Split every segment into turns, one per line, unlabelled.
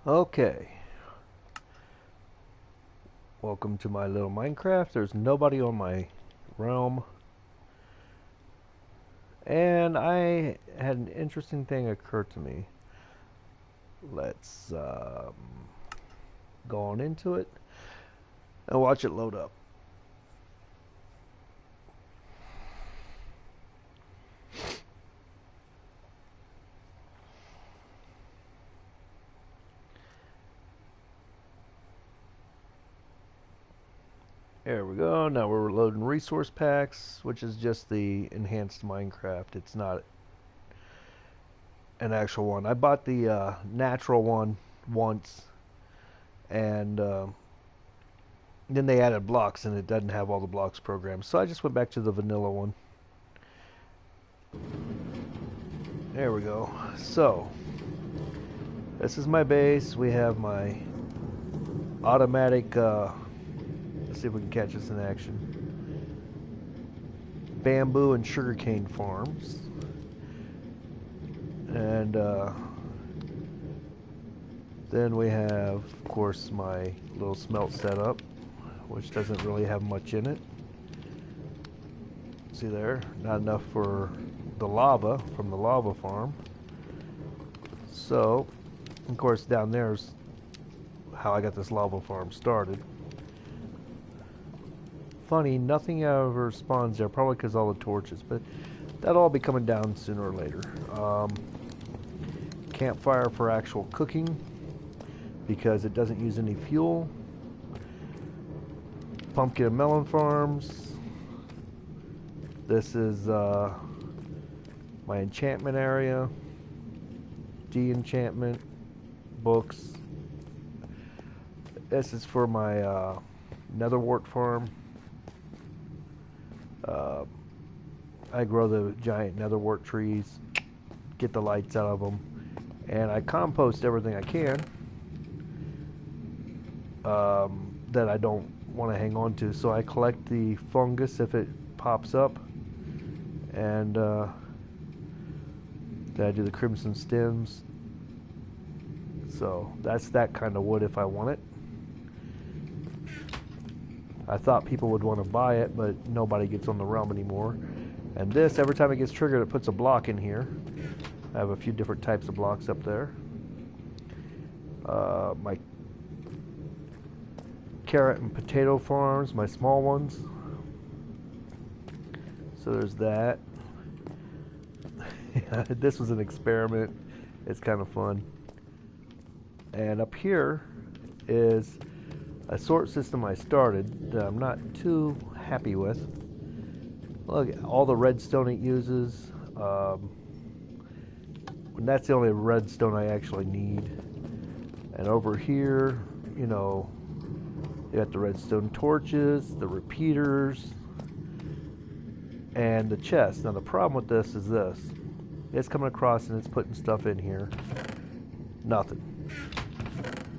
Okay, welcome to my little Minecraft. There's nobody on my realm, and I had an interesting thing occur to me. Let's go on into it and watch it load up. There we go. Now we're loading resource packs, which is just the enhanced Minecraft. It's not an actual one. I bought the natural one once, and then they added blocks, and it doesn't have all the blocks programmed. So I just went back to the vanilla one. There we go. So this is my base. We have my automatic. Let's see if we can catch this in action. Bamboo and sugarcane farms, and then we have, of course, my little smelt setup, which doesn't really have much in it. See there, not enough for the lava from the lava farm. So, of course, down there's how I got this lava farm started. Funny, nothing ever spawns there, probably because all the torches, but that'll all be coming down sooner or later. Campfire for actual cooking, because it doesn't use any fuel. Pumpkin and melon farms. This is my enchantment area. De-enchantment. Books. This is for my netherwort farm. I grow the giant netherwort trees, get the lights out of them, and I compost everything I can that I don't want to hang on to. So I collect the fungus if it pops up, and then I do the crimson stems. So that's that kind of wood if I want it. I thought people would want to buy it, but nobody gets on the realm anymore. And this, every time it gets triggered, it puts a block in here. I have a few different types of blocks up there. My carrot and potato farms, my small ones. So there's that. This was an experiment. It's kind of fun. And up here is a sort system I started that I'm not too happy with. Look, all the redstone it uses. And that's the only redstone I actually need. And over here, you know, you got the redstone torches, the repeaters, and the chest. Now the problem with this is this. It's coming across and it's putting stuff in here. Nothing.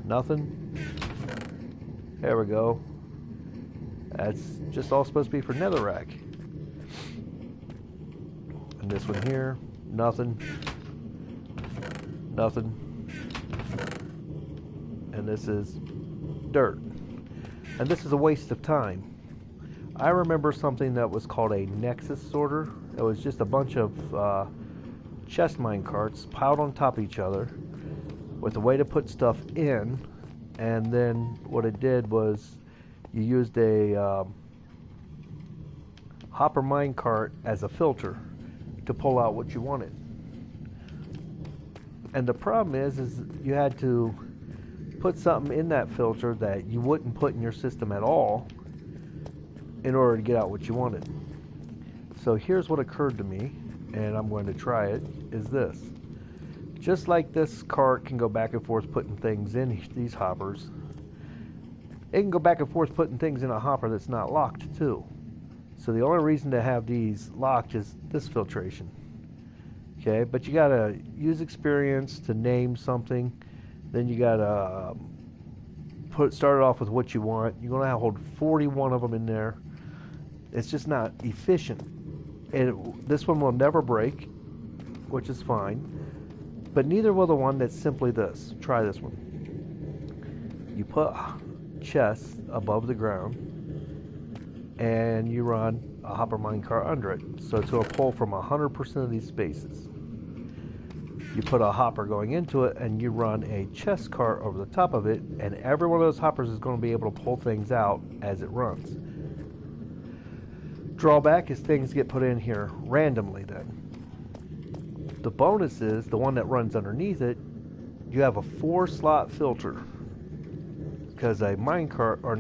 Nothing. There we go. That's just all supposed to be for netherrack. And this one here, nothing. Nothing. And this is dirt. And this is a waste of time. I remember something that was called a nexus sorter. It was just a bunch of chest mine carts piled on top of each other with a way to put stuff in. And then what it did was you used a hopper minecart as a filter to pull out what you wanted. And the problem is you had to put something in that filter that you wouldn't put in your system at all in order to get out what you wanted. So here's what occurred to me, and I'm going to try it, is this. Just like this cart can go back and forth putting things in these hoppers, it can go back and forth putting things in a hopper that's not locked too. So the only reason to have these locked is this filtration. Okay, but you gotta use experience to name something. Then you gotta start it off with what you want. You're gonna hold 41 of them in there. It's just not efficient. And this one will never break, which is fine. But neither will the one that's simply this. Try this one. you put chests above the ground, and you run a hopper minecart under it. So it's going to pull from 100% of these spaces. You put a hopper going into it, and you run a chest cart over the top of it, and every one of those hoppers is going to be able to pull things out as it runs. Drawback is things get put in here randomly then. The bonus is, the one that runs underneath it, you have a 4-slot filter. Because a minecart, or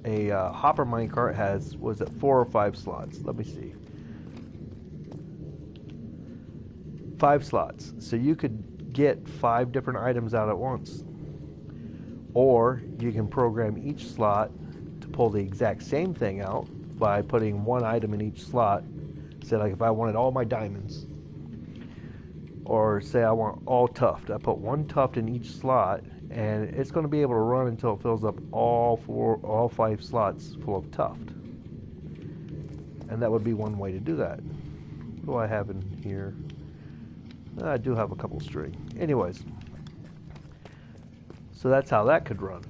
a hopper minecart has, was it 4 or 5 slots? Let me see. 5 slots. So you could get 5 different items out at once. Or you can program each slot to pull the exact same thing out by putting 1 item in each slot. Say like if I wanted all my diamonds, or say I want all tuft, I put 1 tuft in each slot, and it's going to be able to run until it fills up all 5 slots full of tuft. And that would be one way to do that. What do I have in here? I do have a couple string. Anyways, so that's how that could run.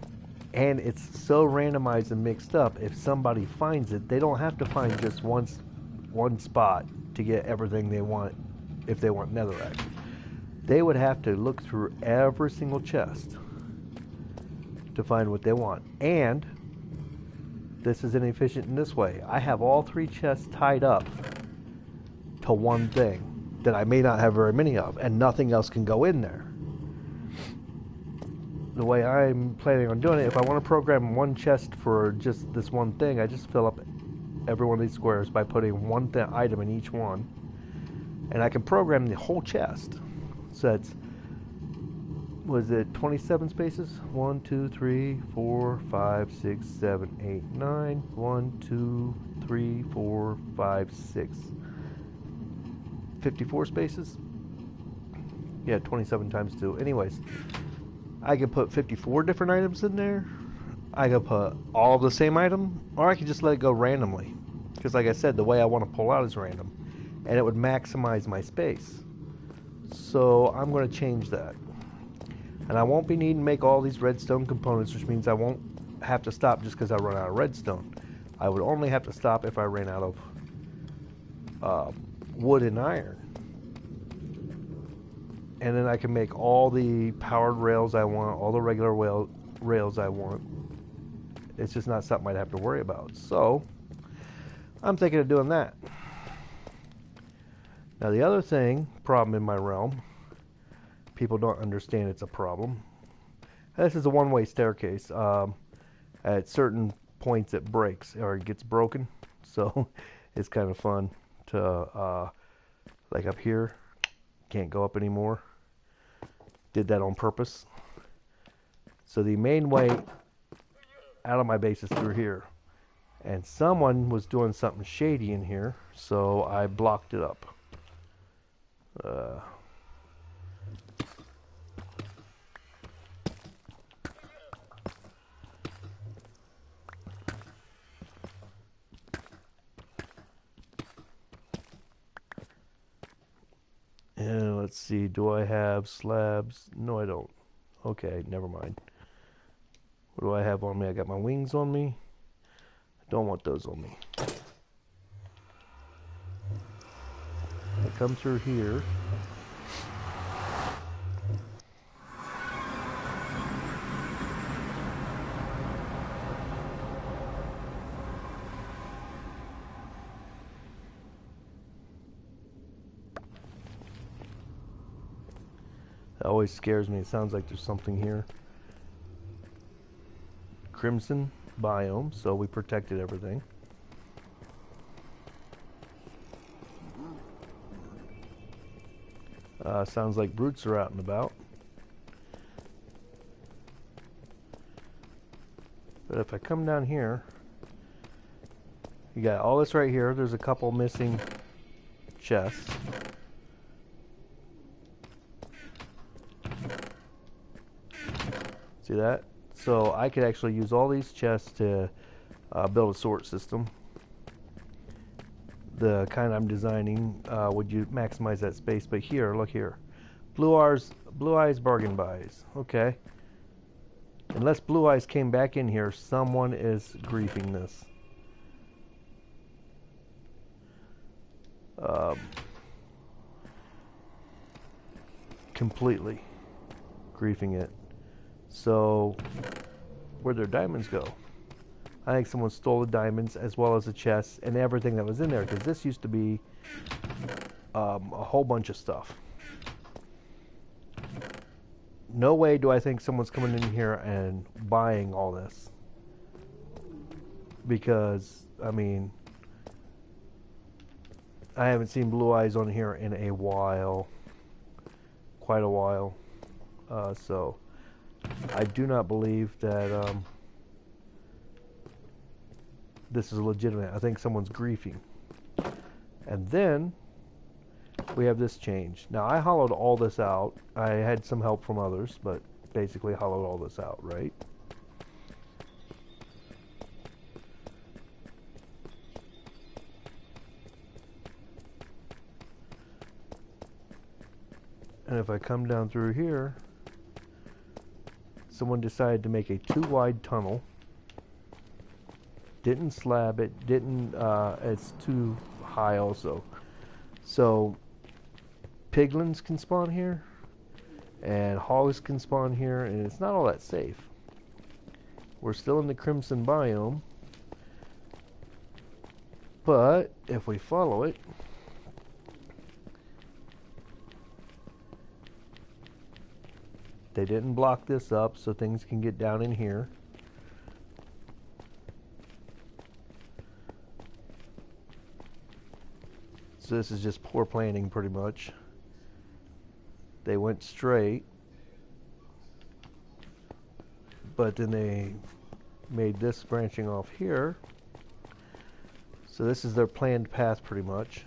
And it's so randomized and mixed up, if somebody finds it, they don't have to find just one spot to get everything they want. If they want netherrack, they would have to look through every single chest to find what they want. And this is inefficient in this way. I have all 3 chests tied up to one thing that I may not have very many of, and nothing else can go in there. The way I'm planning on doing it, if I want to program 1 chest for just this one thing, I just fill up every one of these squares by putting 1 item in each one. And I can program the whole chest. So that's, was it 27 spaces? 1, 2, 3, 4, 5, 6, 7, 8, 9. 1, 2, 3, 4, 5, 6. 54 spaces? Yeah, 27 times 2. Anyways, I can put 54 different items in there. I can put all of the same item, or I can just let it go randomly. Because like I said, the way I want to pull out is random. And it would maximize my space. So I'm going to change that. And I won't be needing to make all these redstone components, which means I won't have to stop just because I run out of redstone. I would only have to stop if I ran out of wood and iron. And then I can make all the powered rails I want, all the regular rails I want. It's just not something I'd have to worry about. So I'm thinking of doing that. Now the other problem in my realm, people don't understand it's a problem. This is a one-way staircase. At certain points it breaks, or it gets broken. So it's kind of fun to, like up here, can't go up anymore. Did that on purpose. So the main way out of my base is through here. And someone was doing something shady in here, so I blocked it up. And let's see, do I have slabs? No, I don't. Okay, never mind. What do I have on me? I got my wings on me. I don't want those on me. I come through here. That always scares me. It sounds like there's something here. Crimson biome, so we protected everything. Sounds like brutes are out and about. But if I come down here, you got all this right here. There's a couple missing chests. See that? So I could actually use all these chests to build a sort system. The kind I'm designing would you maximize that space, but here, look here. Blue eyes bargain buys. Okay. Unless Blue Eyes came back in here, someone is griefing this. Completely griefing it. So, where'd their diamonds go? I think someone stole the diamonds as well as the chests and everything that was in there, because this used to be a whole bunch of stuff. No way do I think someone's coming in here and buying all this. Because, I mean, I haven't seen Blue Eyes on here in a while. Quite a while. So, I do not believe that this is legitimate. I think someone's griefing. And then we have this change. Now, I hollowed all this out. I had some help from others, but basically hollowed all this out, right? And if I come down through here, someone decided to make a too wide tunnel. Didn't slab it, it's too high also. So, piglins can spawn here, and hogs can spawn here, and it's not all that safe. We're still in the Crimson biome, but if we follow it, they didn't block this up so things can get down in here. So this is just poor planning pretty much. They went straight, but then they made this branching off here. So this is their planned path pretty much.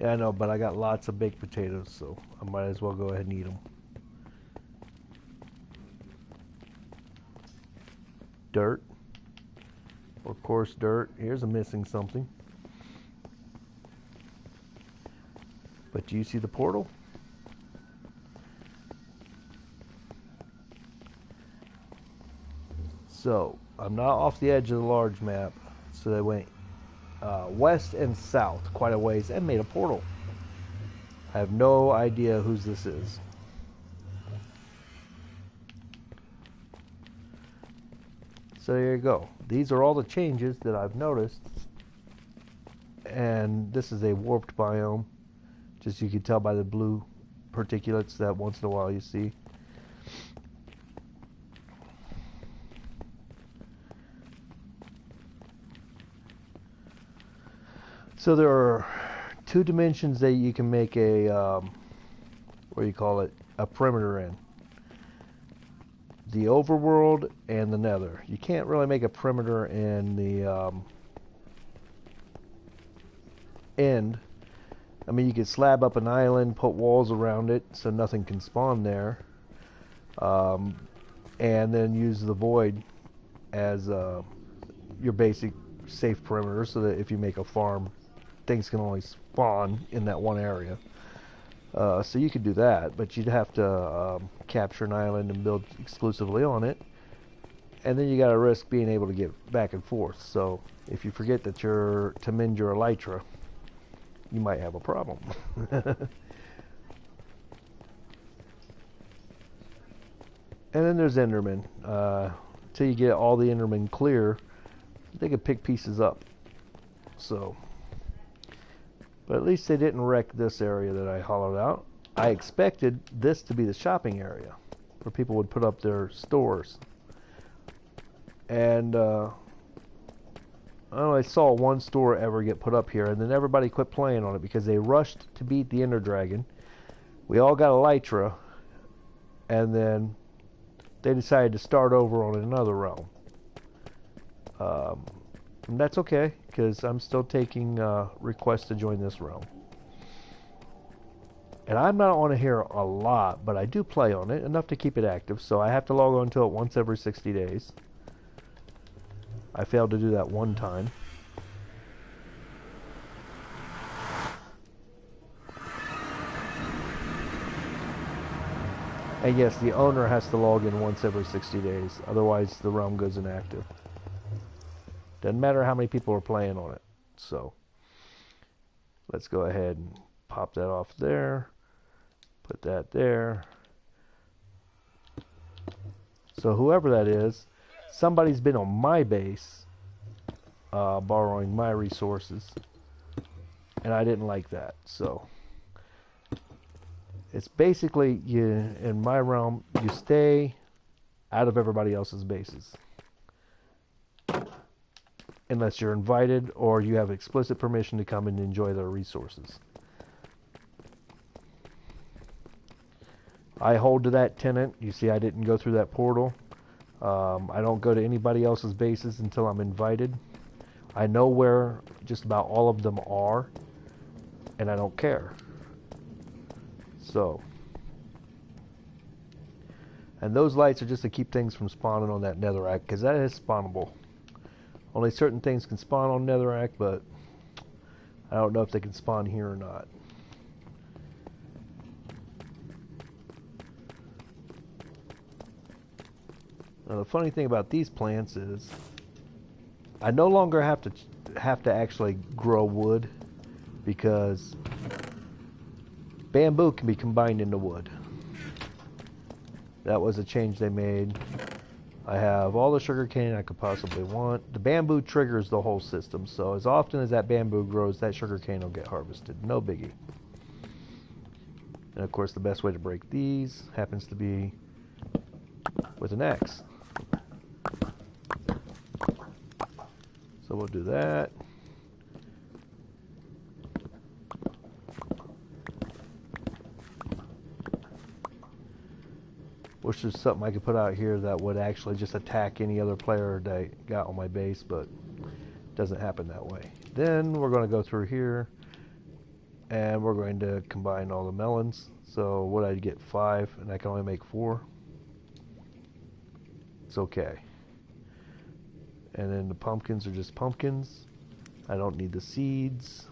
Yeah, I know, but I got lots of baked potatoes, so I might as well go ahead and eat them. Dirt. Of course, dirt. Here's a missing something. But do you see the portal? So, I'm not off the edge of the large map, so they went west and south quite a ways and made a portal. I have no idea whose this is. So there you go. These are all the changes that I've noticed. And this is a warped biome. Just you can tell by the blue particulates that once in a while you see. So there are two dimensions that you can make a, what do you call it, a perimeter in. The overworld and the nether. You can't really make a perimeter in the end. I mean, you could slab up an island, put walls around it so nothing can spawn there. And then use the void as your basic safe perimeter so that if you make a farm, things can only spawn in that one area. So you could do that, but you'd have to capture an island and build exclusively on it. And then you got to risk being able to get back and forth. So if you forget that you're to mend your elytra, you might have a problem. And then there's Endermen. Until you get all the Endermen clear, they could pick pieces up. So, but at least they didn't wreck this area that I hollowed out. I expected this to be the shopping area where people would put up their stores. And I saw one store ever get put up here, and then everybody quit playing on it because they rushed to beat the Ender Dragon. We all got elytra, and then they decided to start over on another realm. And that's okay, because I'm still taking requests to join this realm. And I'm not on here a lot, but I do play on it, enough to keep it active, so I have to log on to it once every 60 days. I failed to do that one time. And yes, the owner has to log in once every 60 days, otherwise the realm goes inactive. Doesn't matter how many people are playing on it. So, let's go ahead and pop that off there. Put that there. So whoever that is, somebody's been on my base, borrowing my resources, and I didn't like that. So it's basically, you, in my realm, you stay out of everybody else's bases, unless you're invited or you have explicit permission to come and enjoy their resources. I hold to that tenant. You see, I didn't go through that portal. I don't go to anybody else's bases until I'm invited. I know where just about all of them are, and I don't care. So, and those lights are just to keep things from spawning on that netherrack, because that is spawnable. Only certain things can spawn on netherrack, but I don't know if they can spawn here or not. Now, the funny thing about these plants is I no longer have to actually grow wood, because bamboo can be combined into wood. That was a change they made. I have all the sugar cane I could possibly want. The bamboo triggers the whole system, so as often as that bamboo grows, that sugar cane will get harvested. No biggie. And of course, the best way to break these happens to be with an axe. So we'll do that. Wish there's something I could put out here that would actually just attack any other player that got on my base, but it doesn't happen that way. Then we're going to go through here, and we're going to combine all the melons. So what I get 5, and I can only make 4. It's okay. And then the pumpkins are just pumpkins. I don't need the seeds.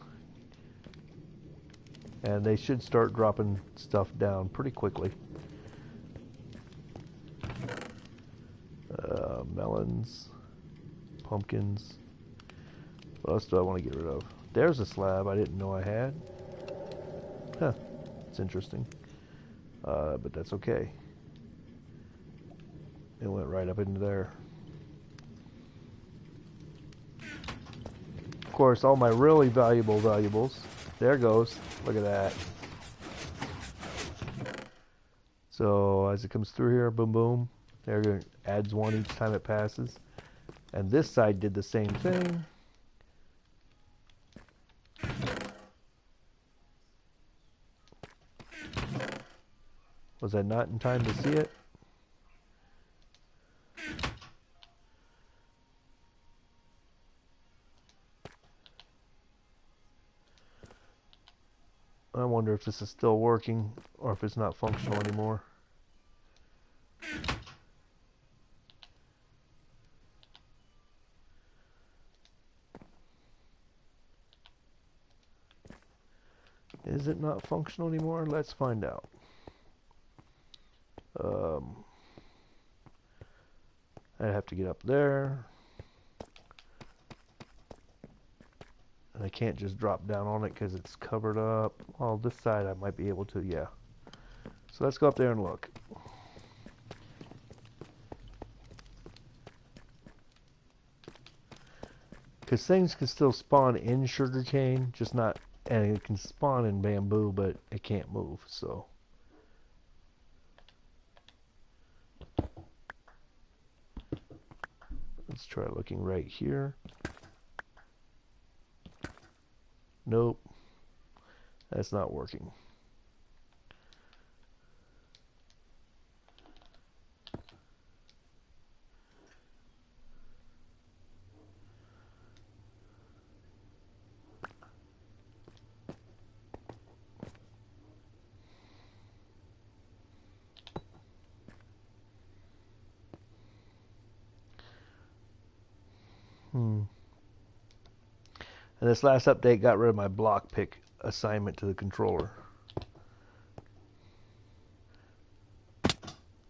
And they should start dropping stuff down pretty quickly. Melons, pumpkins. What else do I want to get rid of? There's a slab I didn't know I had. Huh, it's interesting. But that's okay. It went right up into there. Of course, all my really valuable valuables. There goes. Look at that. So as it comes through here, boom, boom. There it adds 1 each time it passes. And this side did the same thing. Was I not in time to see it? I wonder if this is still working or if it's not functional anymore. Is it not functional anymore? Let's find out. I have to get up there. And I can't just drop down on it because it's covered up. Well, this side I might be able to, yeah. So let's go up there and look. Because things can still spawn in sugarcane, just not, and it can spawn in bamboo, but it can't move, so. Let's try looking right here. Nope. That's not working. And this last update got rid of my block pick assignment to the controller.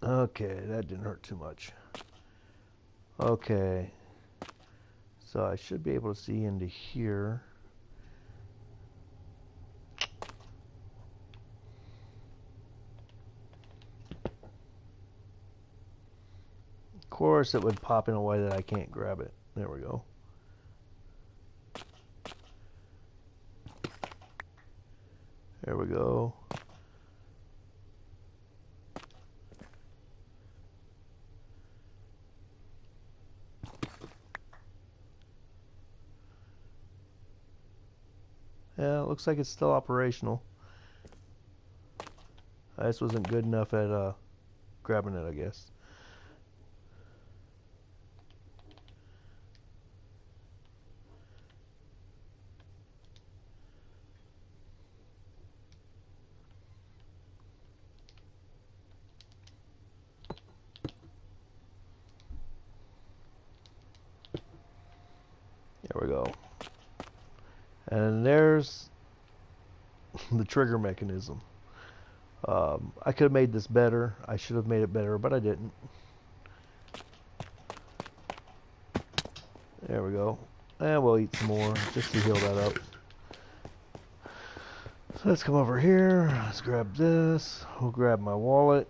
Okay, that didn't hurt too much. Okay. So I should be able to see into here. Of course, it would pop in a way that I can't grab it. There we go. There we go. Yeah, it looks like it's still operational. I just wasn't good enough at grabbing it, I guess. There we go. And there's the trigger mechanism. I could have made this better. I should have made it better, but I didn't. There we go. And we'll eat some more just to heal that up. So let's come over here. Let's grab this. We'll grab my wallet.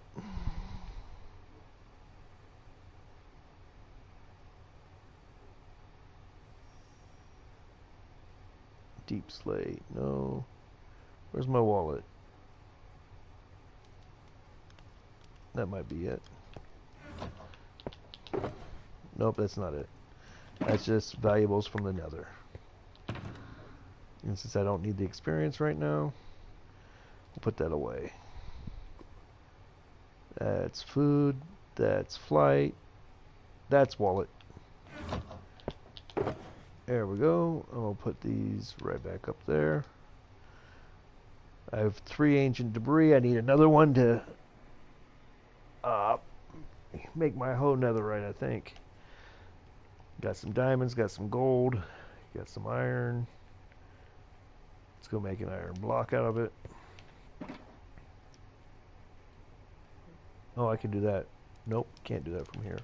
Deep slate. No. Where's my wallet? That might be it. Nope, that's not it. That's just valuables from the nether. And since I don't need the experience right now, we'll put that away. That's food. That's flight. That's wallet. There we go. And we'll put these right back up there. I have 3 ancient debris. I need another one to make my whole netherite, I think. Got some diamonds, got some gold, got some iron. Let's go make an iron block out of it. Oh, I can do that. Nope, can't do that from here.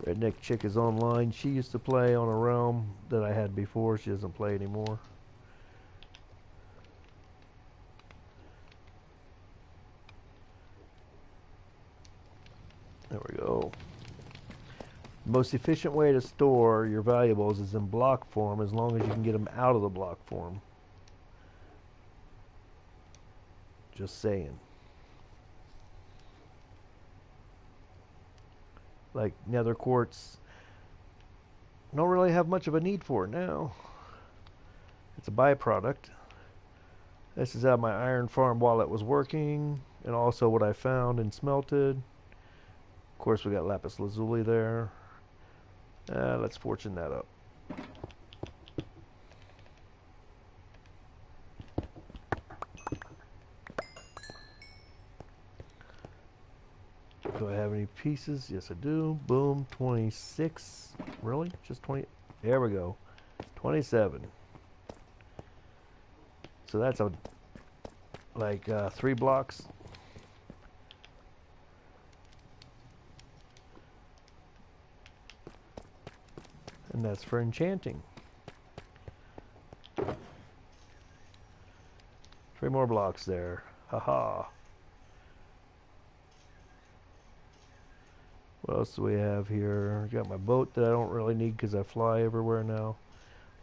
Redneck Chick is online. She used to play on a realm that I had before. She doesn't play anymore. There we go. The most efficient way to store your valuables is in block form, as long as you can get them out of the block form. Just saying. Like nether quartz, don't really have much of a need for it now. It's a byproduct. This is how my iron farm while it was working, and also what I found and smelted. Of course, we got lapis lazuli there. Let's fortune that up. Do I have any pieces? Yes, I do. Boom, 26. Really? Just 20? There we go. 27. So that's like 3 blocks. And that's for enchanting. 3 more blocks there. Haha. What else do we have here? Got my boat that I don't really need because I fly everywhere now.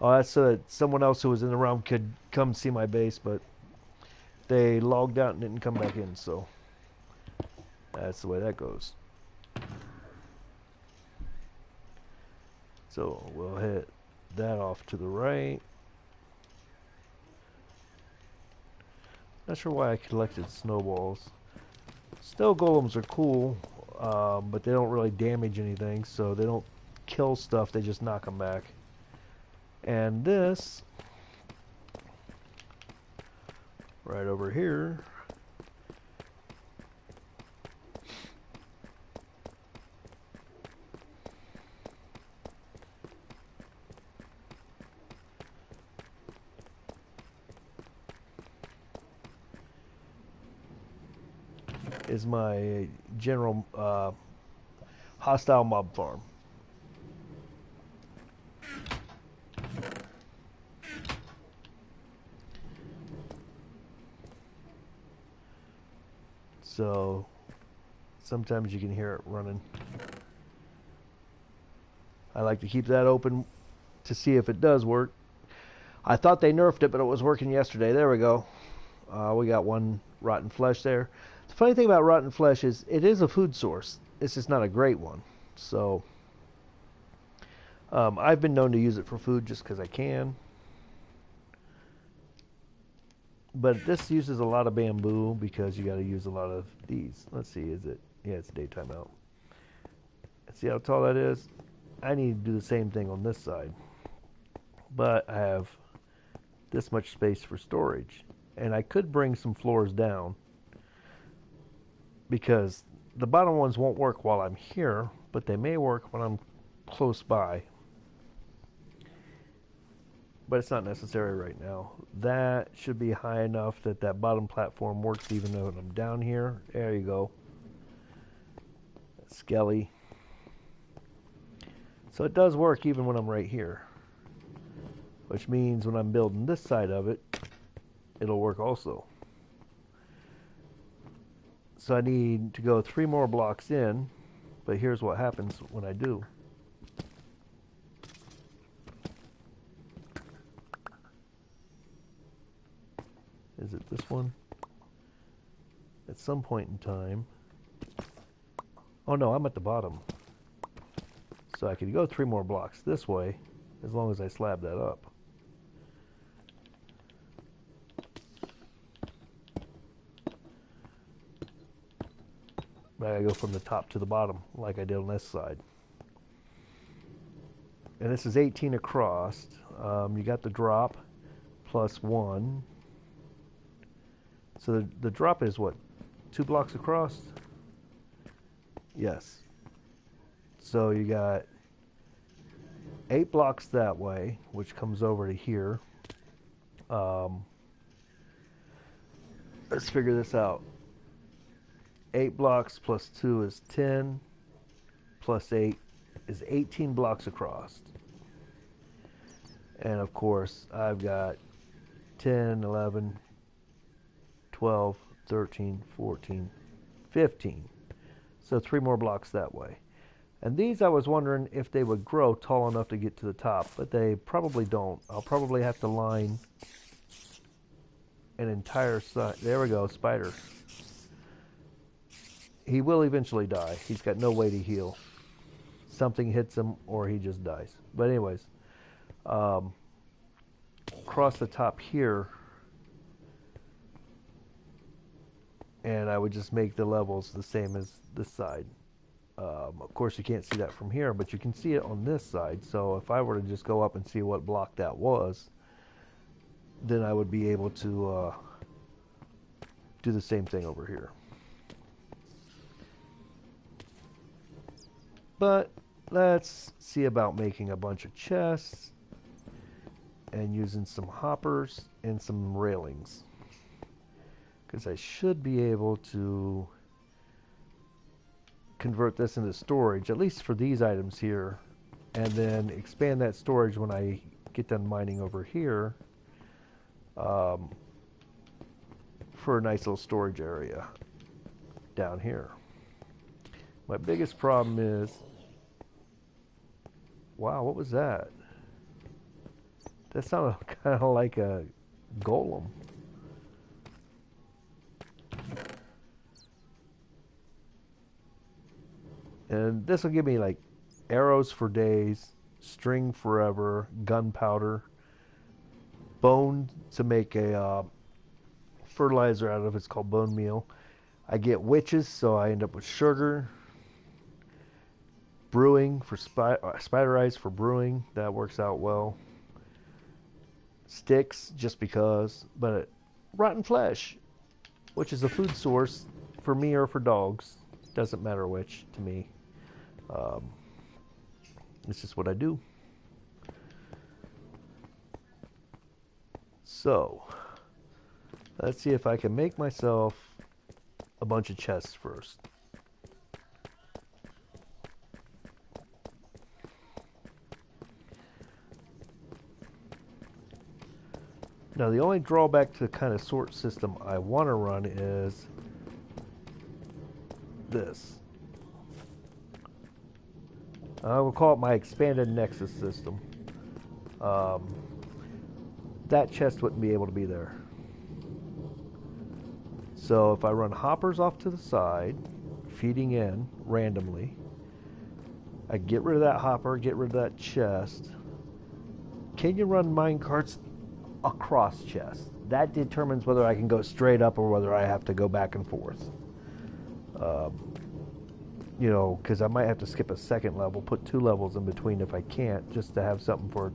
Oh, that's so that someone else who was in the realm could come see my base, but they logged out and didn't come back in, so that's the way that goes. So we'll hit that off to the right. Not sure why I collected snowballs. Snow golems are cool, but they don't really damage anything, so they don't kill stuff, they just knock them back. And this, right over here, is my general hostile mob farm. So sometimes you can hear it running. I like to keep that open to see if it does work. I thought they nerfed it, but it was working yesterday. There we go. We got one rotten flesh there. The funny thing about rotten flesh is it is a food source. It's just not a great one. So I've been known to use it for food just because I can. But this uses a lot of bamboo because you got to use a lot of these. Let's see, is it? Yeah, it's daytime out. See how tall that is? I need to do the same thing on this side. But I have this much space for storage. And I could bring some floors down because the bottom ones won't work while I'm here, but they may work when I'm close by. But it's not necessary right now. That should be high enough that that bottom platform works even though I'm down here. There you go. Skelly. So it does work even when I'm right here. Which means when I'm building this side of it, it'll work also. So I need to go 3 more blocks in, but here's what happens when I do. Is it this one? At some point in time. Oh no, I'm at the bottom. So I could go 3 more blocks this way as long as I slab that up. But I go from the top to the bottom like I did on this side. And this is 18 across. You got the drop plus 1. So the drop is what? 2 blocks across? Yes. So you got 8 blocks that way, which comes over to here. Let's figure this out. 8 blocks plus 2 is 10. Plus 8 is 18 blocks across. And of course, I've got 10, 11, 12, 13, 14, 15. So 3 more blocks that way. And these I was wondering if they would grow tall enough to get to the top, but they probably don't. I'll probably have to line an entire side. There we go, spider. He will eventually die. He's got no way to heal. Something hits him or he just dies. But anyways, across the top here, and I would just make the levels the same as this side. Of course, you can't see that from here, but you can see it on this side. So if I were to just go up and see what block that was, then I would be able to do the same thing over here. But let's see about making a bunch of chests and using some hoppers and some railings. Because I should be able to convert this into storage, at least for these items here, and then expand that storage when I get done mining over here for a nice little storage area down here. My biggest problem is, wow, what was that? That sounded kind of like a golem. And this will give me like arrows for days, string forever, gunpowder, bone to make a fertilizer out of. It's called bone meal. I get witches, so I end up with sugar. Brewing for spider eyes for brewing. That works out well. Sticks, just because. But rotten flesh, which is a food source for me or for dogs. Doesn't matter which to me. It's just what I do. So, let's see if I can make myself a bunch of chests first. Now the only drawback to the kind of sort system I want to run is this. I will call it my expanded Nexus system. That chest wouldn't be able to be there. So if I run hoppers off to the side, feeding in randomly, I get rid of that hopper, get rid of that chest. Can you run minecarts across chests? That determines whether I can go straight up or whether I have to go back and forth. You know, because I might have to skip a second level, put 2 levels in between if I can't, just to have something for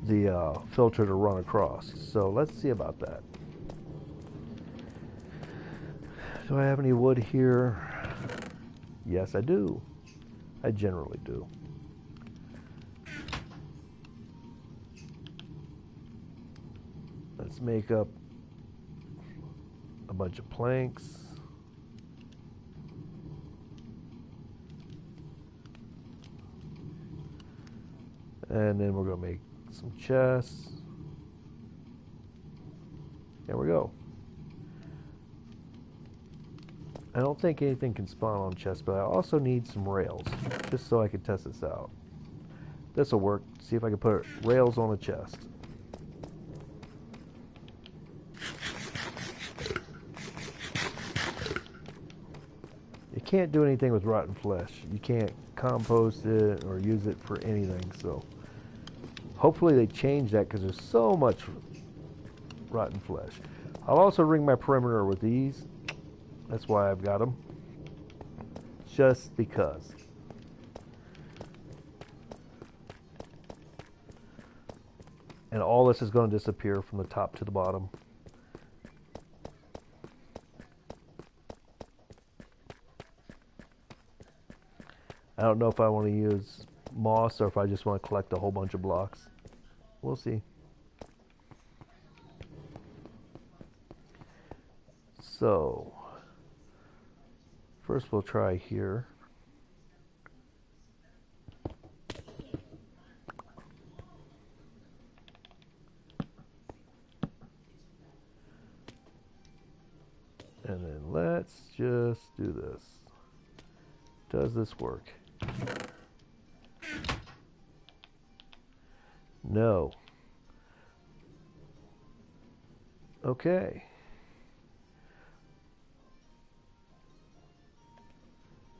the filter to run across. So let's see about that. Do I have any wood here? Yes, I do. I generally do. Let's make up a bunch of planks. And then we're going to make some chests. There we go. I don't think anything can spawn on chests, but I also need some rails, just so I can test this out. This will work. See if I can put rails on a chest. You can't do anything with rotten flesh. You can't compost it or use it for anything, so hopefully they change that because there's so much rotten flesh. I'll also ring my perimeter with these. That's why I've got them. Just because. And all this is going to disappear from the top to the bottom. I don't know if I want to use moss or if I just want to collect a whole bunch of blocks. We'll see. So, first we'll try here. And then let's just do this. Does this work? No. Okay.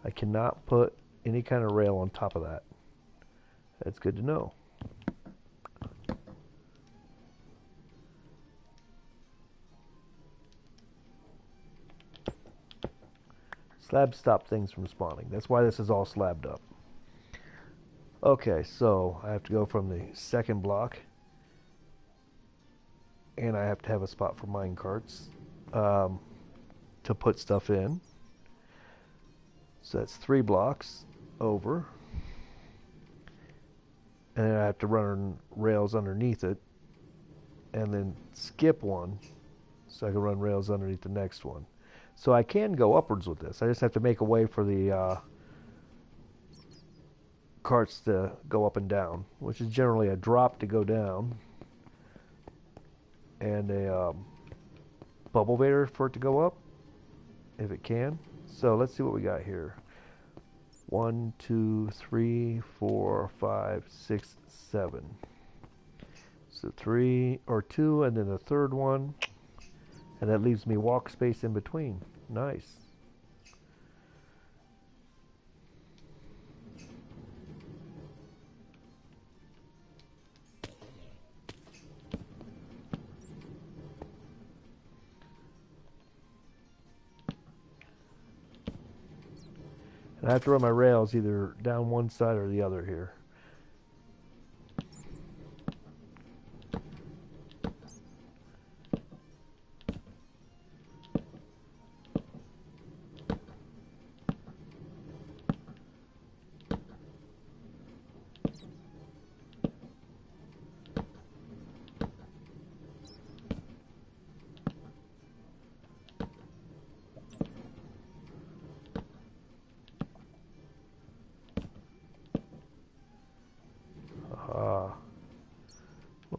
I cannot put any kind of rail on top of that. That's good to know. Slabs stop things from spawning. That's why this is all slabbed up. Okay, so I have to go from the second block. And I have to have a spot for mine carts to put stuff in. So that's 3 blocks over. And then I have to run rails underneath it. And then skip one so I can run rails underneath the next one. So I can go upwards with this. I just have to make a way for the carts to go up and down, which is generally a drop to go down and a bubble vader for it to go up, if it can. So let's see what we got here. 1, 2, 3, 4, 5, 6, 7. So 3 or 2, and then the third one. And that leaves me walk space in between. Nice. And I have to run my rails either down one side or the other here.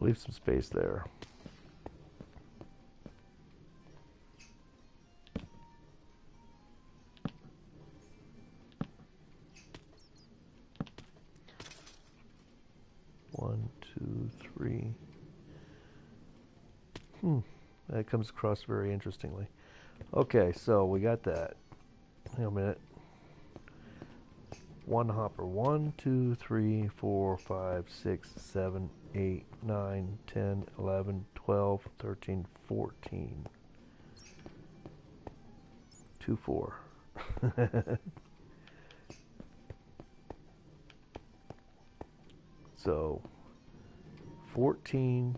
Leave some space there. One, two, three. That comes across very interestingly. Okay, so we got that. Hang on a minute. One hopper. 1, 2, 3, 4, 5, 6, 7, 8, 9, 10, 11, 12, 13, 14. 2, 4. So 14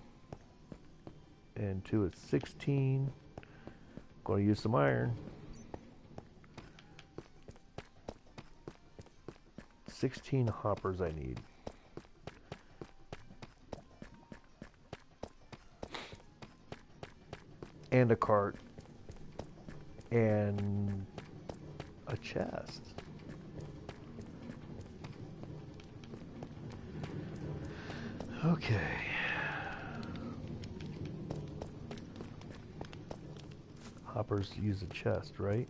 and 2 is 16. Going to use some iron. 16 hoppers I need. And a cart. And a chest. Okay. Hoppers use a chest, right?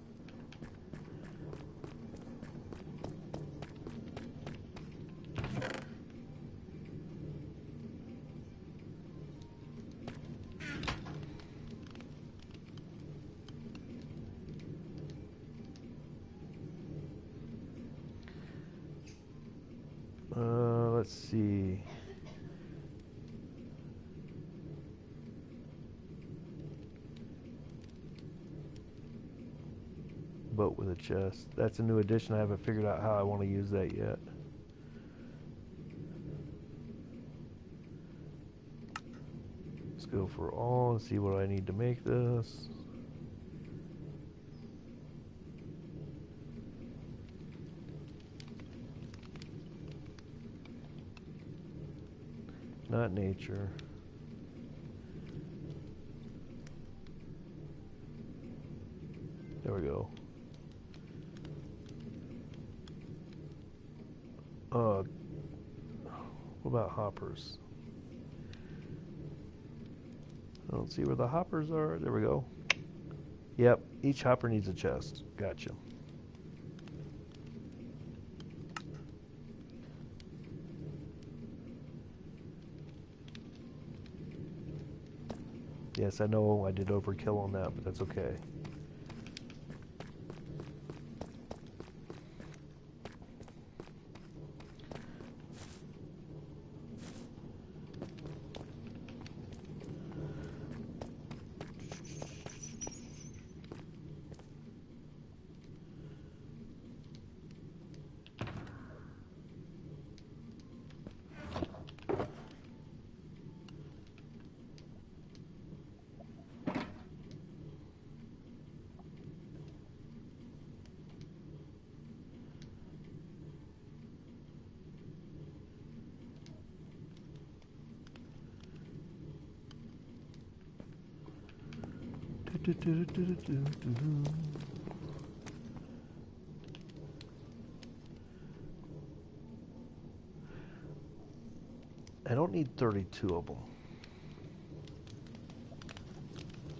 Let's see. Boat with a chest. That's a new addition. I haven't figured out how I want to use that yet. Let's go for all and see what I need to make this. Not nature. There we go. What about hoppers? I don't see where the hoppers are. There we go. Yep, each hopper needs a chest. Gotcha. Yes, I know I did overkill on that, but that's okay. I don't need 32 of them.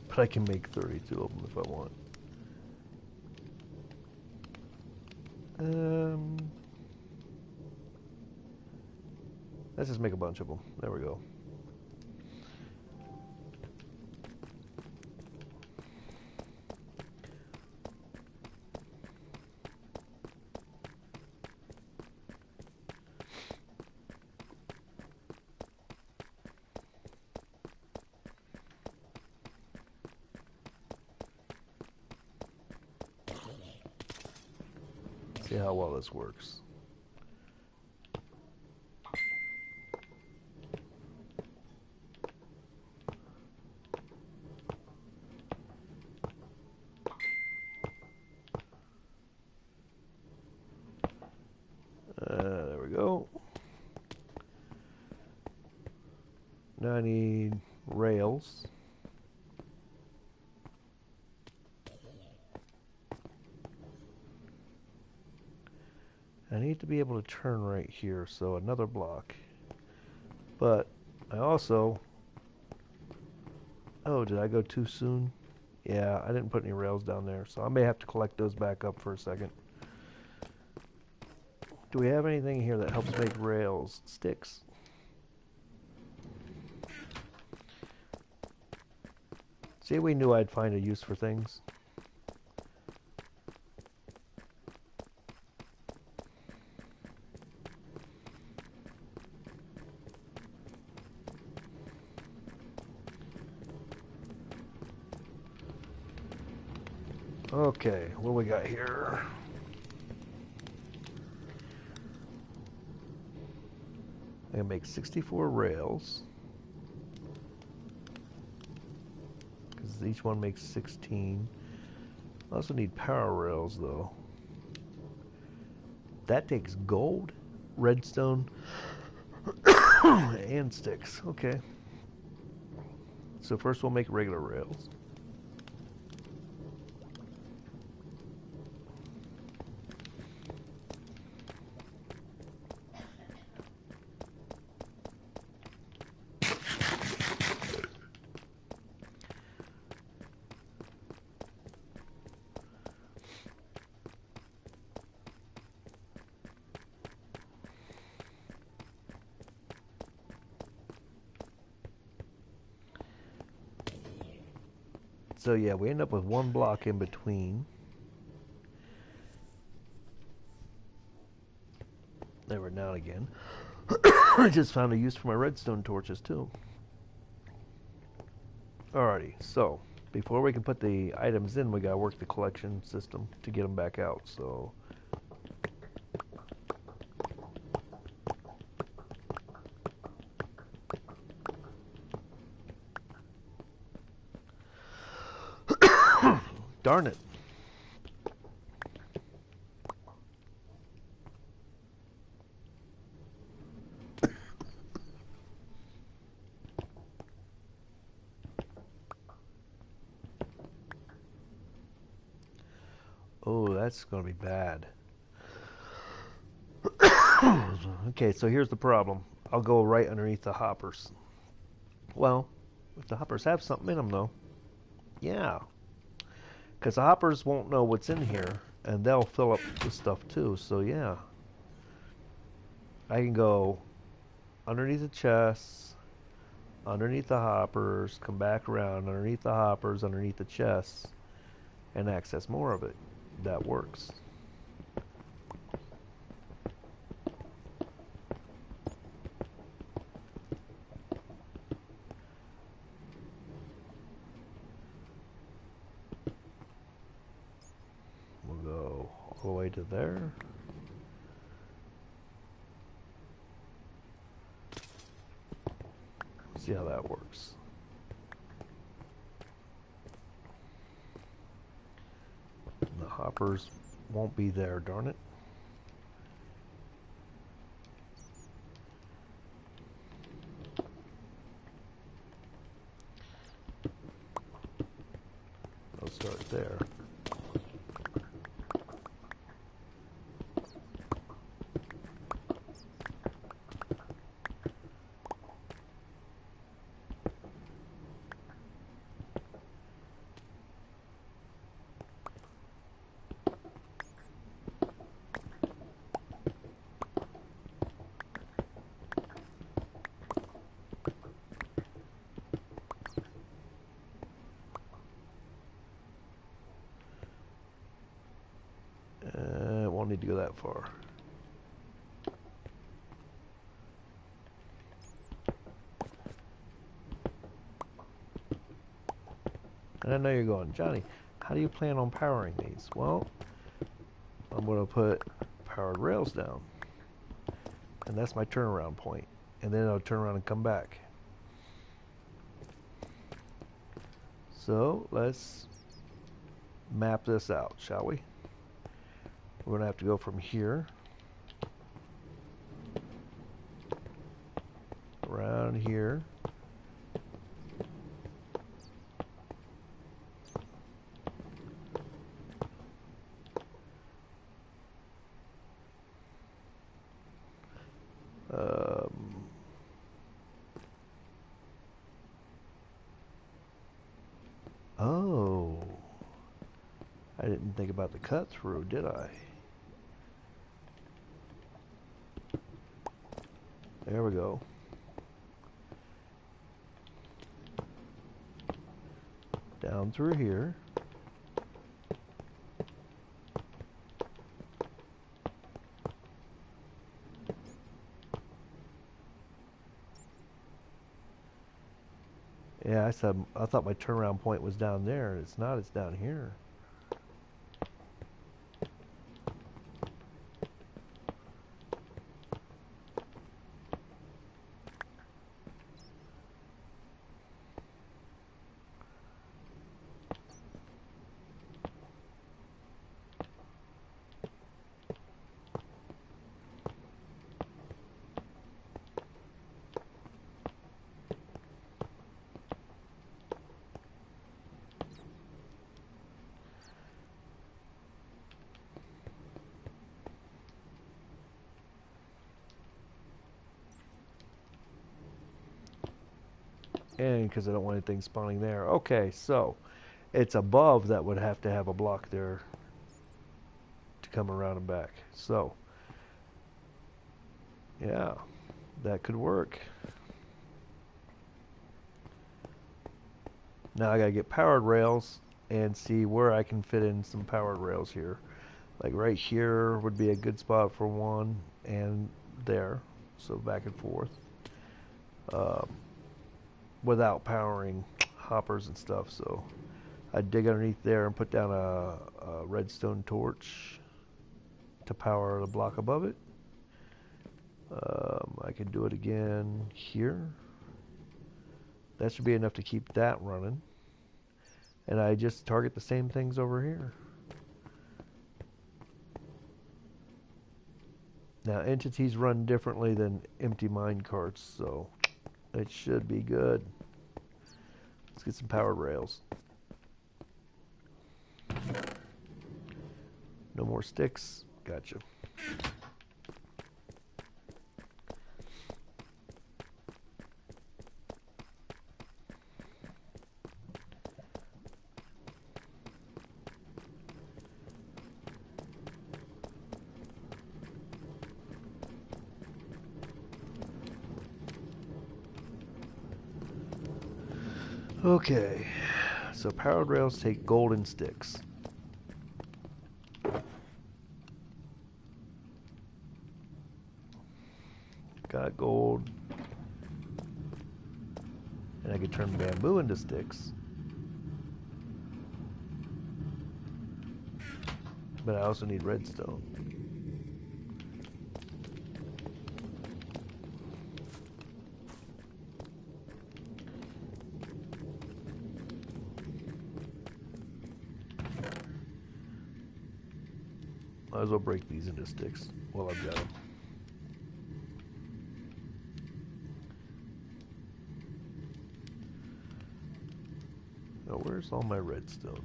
But I can make 32 of them if I want. Let's just make a bunch of them. There we go. See how well this works. There we go. Now I need rails. I need to be able to turn right here, so another block. But I also... Oh, did I go too soon? Yeah, I didn't put any rails down there, so I may have to collect those back up for a second. Do we have anything here that helps make rails? Sticks. See, we knew I'd find a use for things. Okay, what do we got here? I can make 64 rails. Because each one makes 16. I also need power rails, though. That takes gold, redstone, and sticks. Okay. So first we'll make regular rails. So yeah, we end up with one block in between. Every now and again. I just found a use for my redstone torches too. Alrighty, so before we can put the items in, we gotta work the collection system to get them back out. So darn it. Oh, that's gonna be bad. Okay, so here's the problem. I'll go right underneath the hoppers. Well, if the hoppers have something in them, though, yeah, because the hoppers won't know what's in here, and they'll fill up the stuff too. So yeah, I can go underneath the chests, underneath the hoppers, come back around underneath the hoppers, underneath the chests, and access more of it. That works. We'll go all the way to there. See how that works. The hoppers won't be there, darn it. I'll start there. It won't need to go that far. And I know you're going, Johnny, how do you plan on powering these? Well, I'm going to put powered rails down. And that's my turnaround point. And then I'll turn around and come back. So let's map this out, shall we? We're going to have to go from here around here. didn't think about the cut through, did I? There we go. Down through here. Yeah, I thought my turnaround point was down there. It's not, it's down here. And because I don't want anything spawning there. Okay, so it's above that would have to have a block there to come around and back. So, yeah, that could work. Now I gotta get powered rails and see where I can fit in some powered rails here. Like right here would be a good spot for one, and there, so back and forth. Without powering hoppers and stuff, so I'd dig underneath there and put down a redstone torch to power the block above it. I can do it again here. That should be enough to keep that running. And I just target the same things over here. Now entities run differently than empty mine carts, so it should be good. Let's get some powered rails. No more sticks. Gotcha. Okay, so powered rails take golden sticks. Got gold. And I can turn bamboo into sticks. But I also need redstone. Might as well break these into sticks while I've got them. Now, where's all my redstone?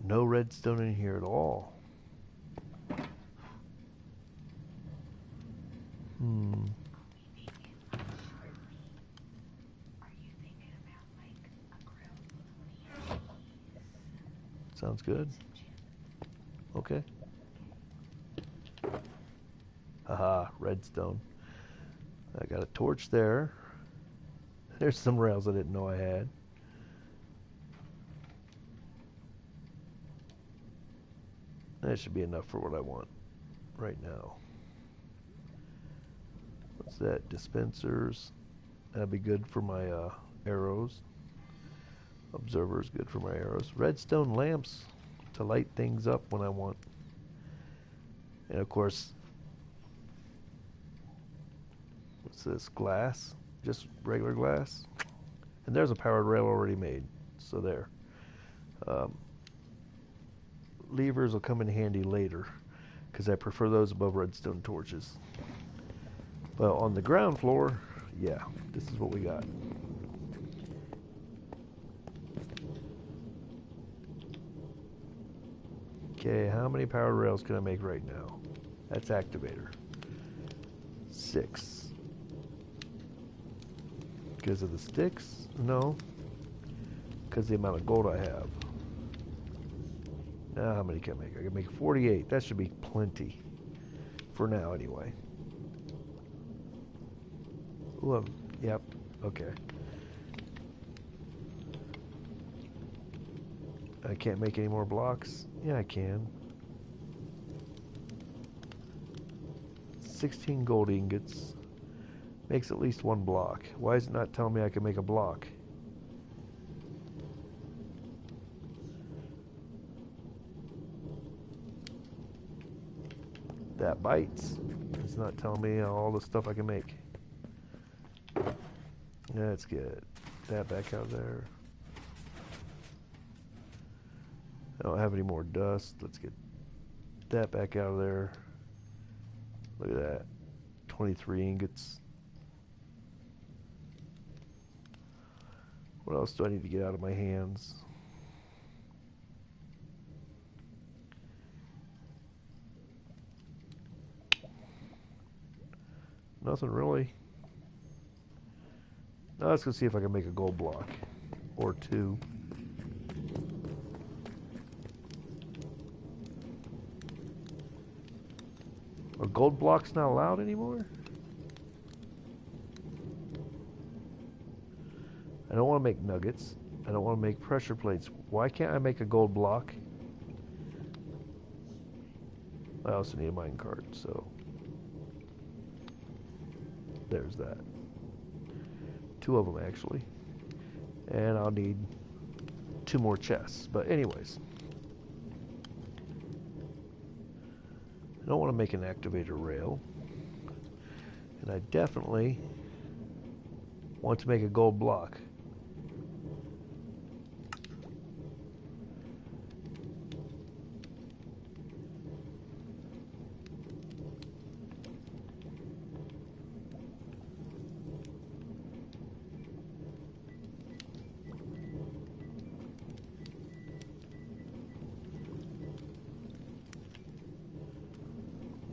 No redstone in here at all. Sounds good. Okay. Haha, redstone. I got a torch there. There's some rails I didn't know I had. That should be enough for what I want right now. What's that? Dispensers. That'd be good for my arrows. Observer's good for my arrows. Redstone lamps to light things up when I want. And of course, what's this? Glass? Just regular glass? And there's a powered rail already made. So there. Levers will come in handy later, because I prefer those above redstone torches. But on the ground floor, yeah, this is what we got. Okay, how many powered rails can I make right now? That's activator. 6. Because of the sticks? No. Because the amount of gold I have. Now how many can I make? I can make 48. That should be plenty. For now, anyway. Ooh, yep. Okay. I can't make any more blocks? Yeah, I can. 16 gold ingots. Makes at least one block. Why is it not telling me I can make a block? That bites. It's not telling me all the stuff I can make. Let's get that back out of there. I don't have any more dust. Let's get that back out of there. Look at that. 23 ingots. What else do I need to get out of my hands? Nothing really. Now let's go see if I can make a gold block. Or 2. Are gold blocks not allowed anymore? I don't want to make nuggets. I don't want to make pressure plates. Why can't I make a gold block? I also need a minecart, so there's that. 2 of them actually. And I'll need 2 more chests. But anyways. I don't want to make an activator rail. And I definitely want to make a gold block.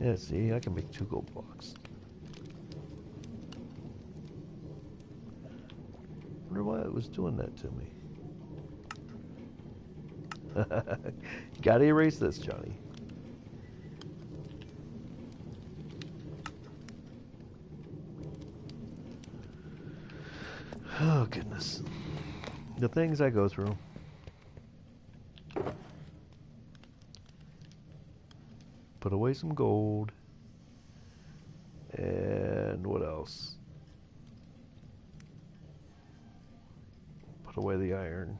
Yeah, see, I can make 2 gold blocks. I wonder why it was doing that to me. Gotta erase this, Johnny. Oh, goodness. The things I go through. Put away some gold. And what else? Put away the iron.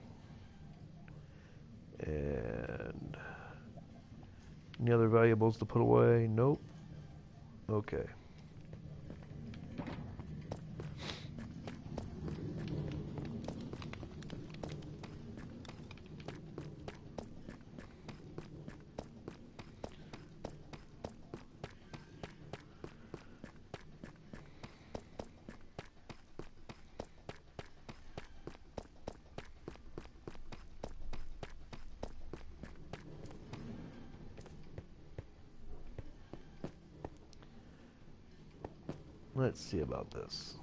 And any other valuables to put away? Nope. Okay. Let's see about this.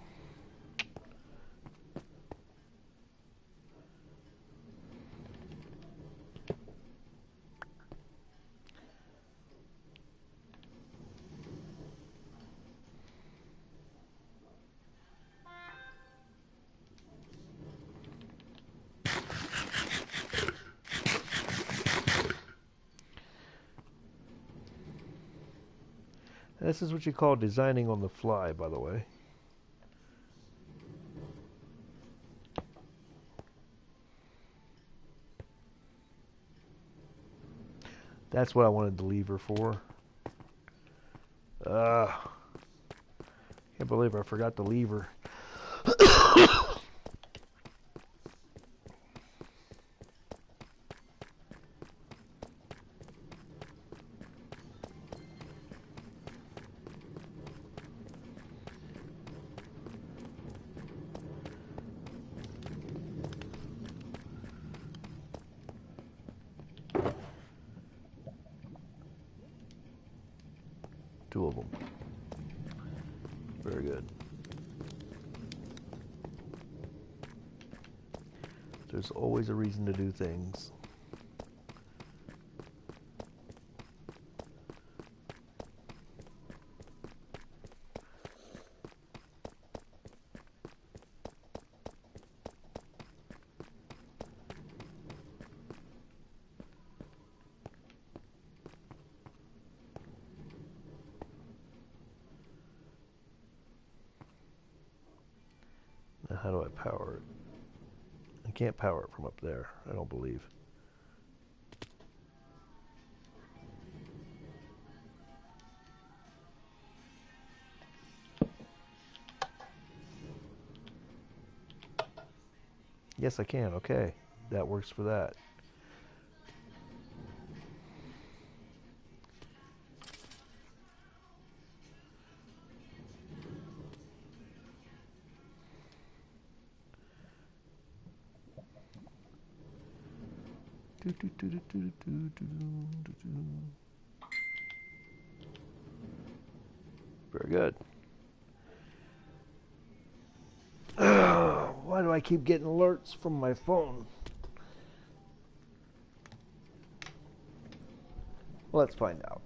This is what you call designing on the fly, by the way. That's what I wanted the lever for. Can't believe I forgot the lever. 2 of them. Very good. There's always a reason to do things. Now how do I power it? I can't power it from up there, I don't believe. Yes, I can. Okay. That works for that. Very good. Why do I keep getting alerts from my phone? Let's find out.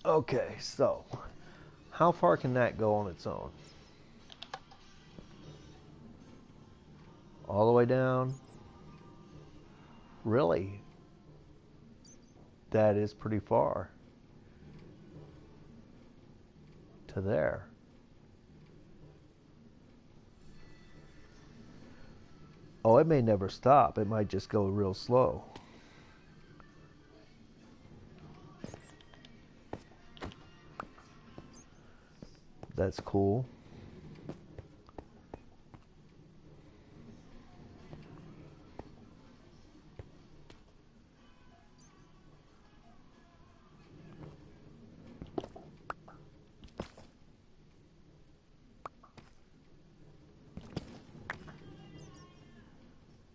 Okay, so how far can that go on its own? All the way down? Really? That is pretty far. To there. Oh, it may never stop. It might just go real slow. That's cool.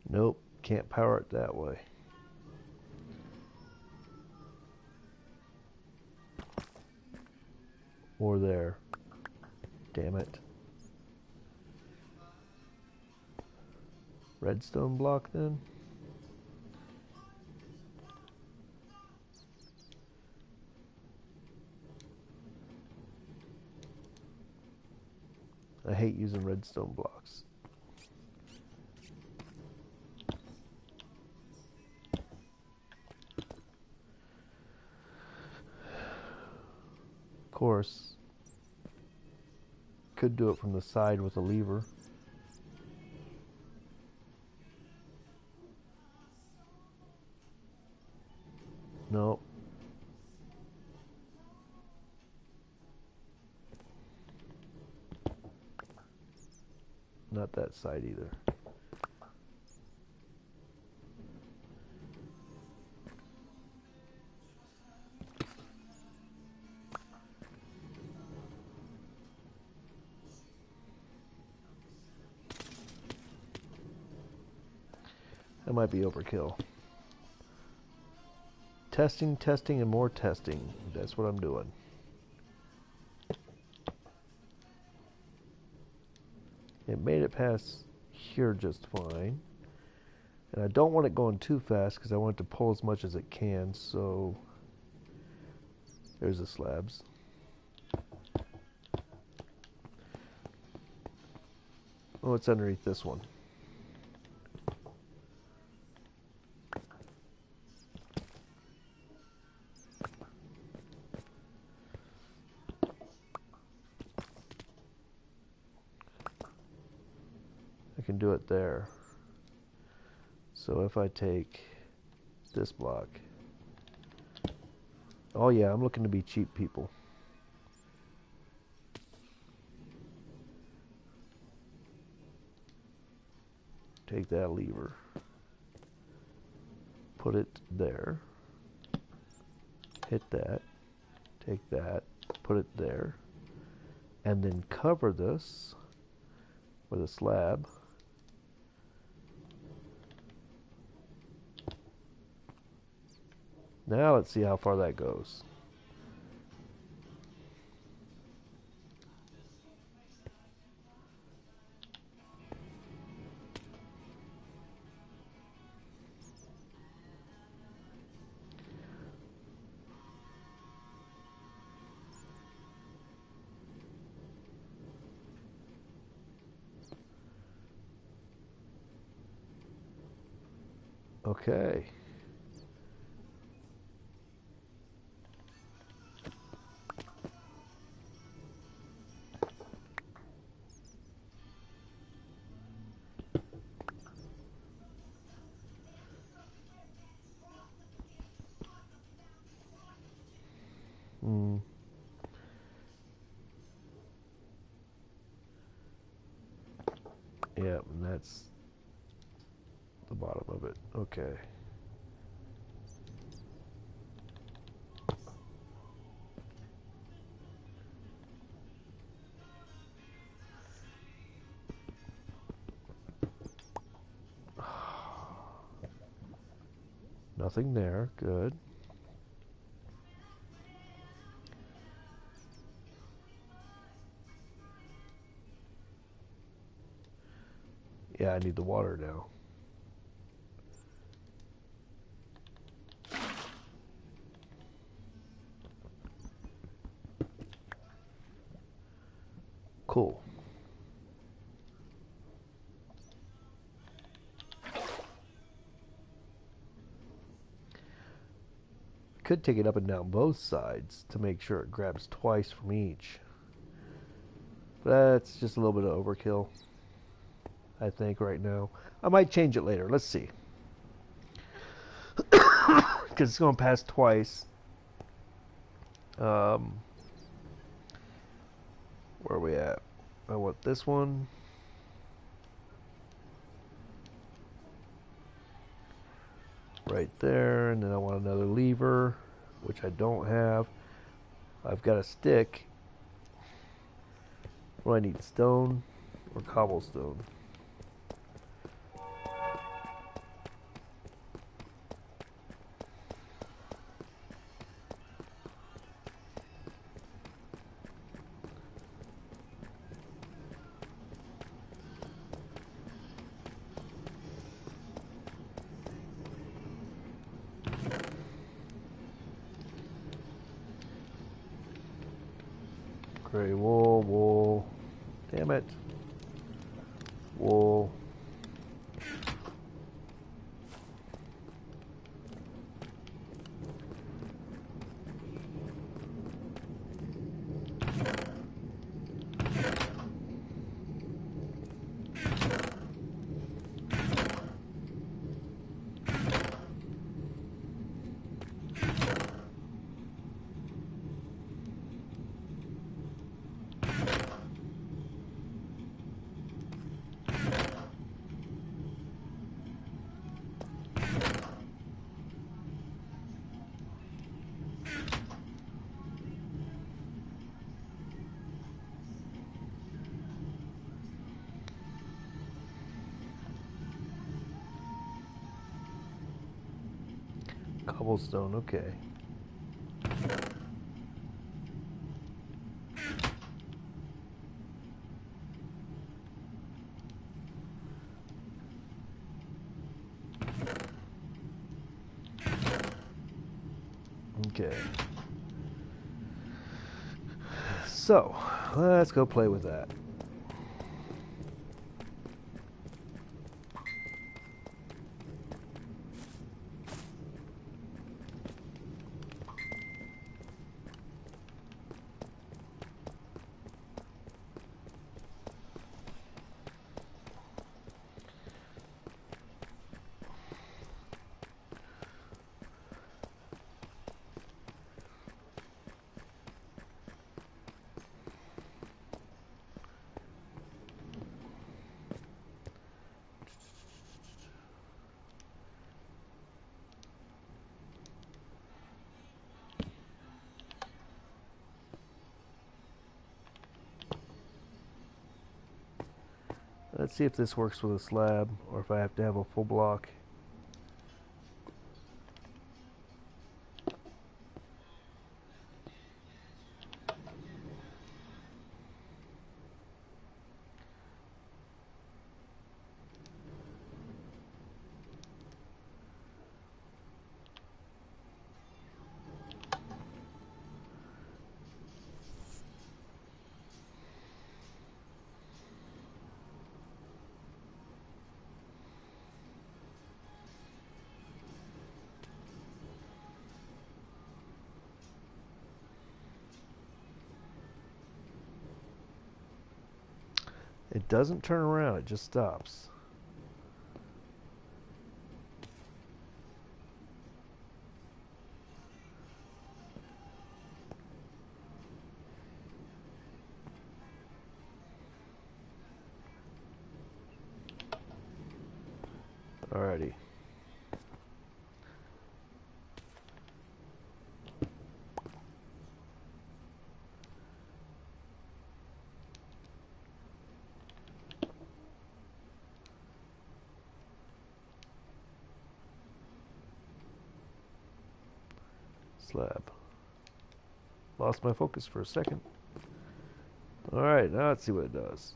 Nope, can't power it that way. Or there. Damn it. Redstone block then? I hate using redstone blocks. Of course, could do it from the side with a lever. Nope. Not that side either. That might be overkill. Testing, testing, and more testing. That's what I'm doing. It made it past here just fine. And I don't want it going too fast because I want it to pull as much as it can, so there's the slabs. Oh, it's underneath this one. I can do it there. So if I take this block. Oh yeah, I'm looking to be cheap, people. Take that lever. Put it there. Hit that. Take that. Put it there. And then cover this with a slab. Now let's see how far that goes. Okay. Yeah, and that's the bottom of it. Okay. Nothing there. Good. Yeah, I need the water now. Cool. Could take it up and down both sides to make sure it grabs twice from each. That's just a little bit of overkill, I think, right now. I might change it later. Let's see. Because it's going to pass twice. Where are we at? I want this one. Right there. And then I want another lever, which I don't have. I've got a stick. What do I need? Stone or cobblestone? Gray wool, wool. Damn it. Wool. Cobblestone, okay. Okay. So, let's go play with that. Let's see if this works with a slab or if I have to have a full block. It doesn't turn around, it just stops. Alrighty. Slab. Lost my focus for a second. Alright, now let's see what it does.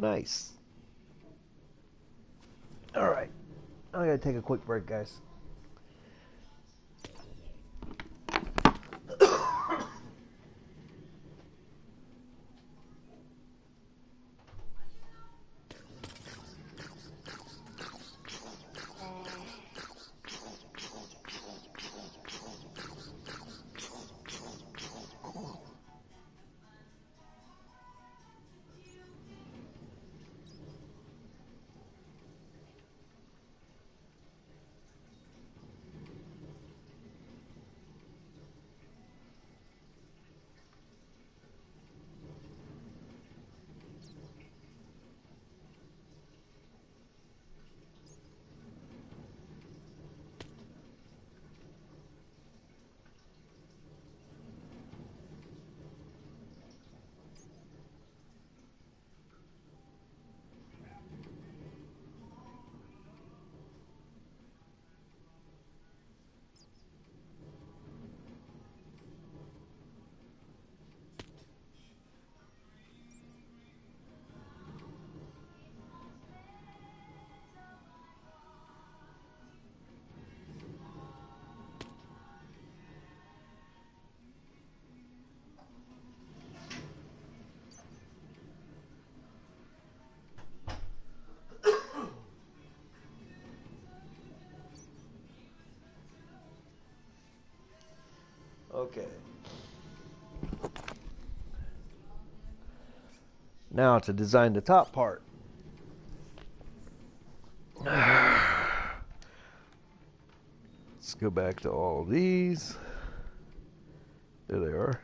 Nice. Alright. I gotta take a quick break, guys. Okay. Now to design the top part. Let's go back to all of these. There they are.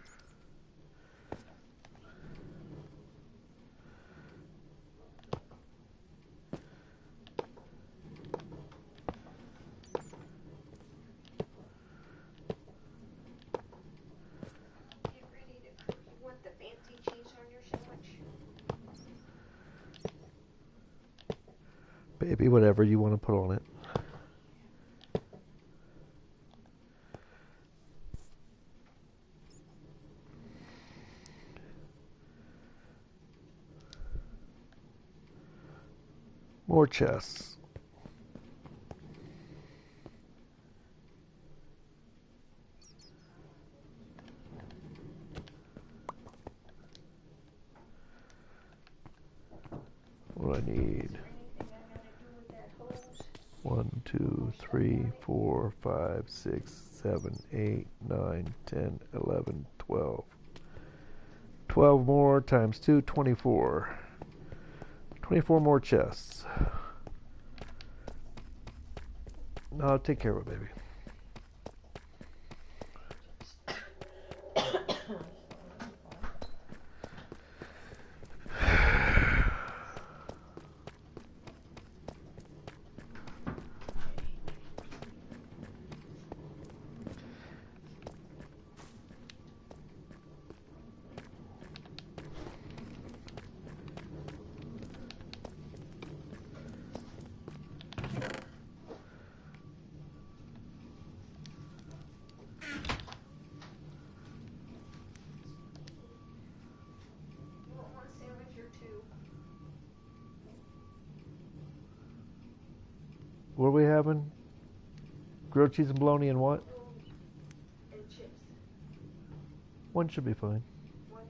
Baby, whatever you want to put on it. More chests. What do I need? 1, 2, 3, 4, 5, 6, 7, 8, 9, 10, 11, 12. 12 more times 2, 24. 24 more chests. No, take care of it, baby. What are we having? Grilled cheese and bologna and what?
And chips.
One should be fine.
One.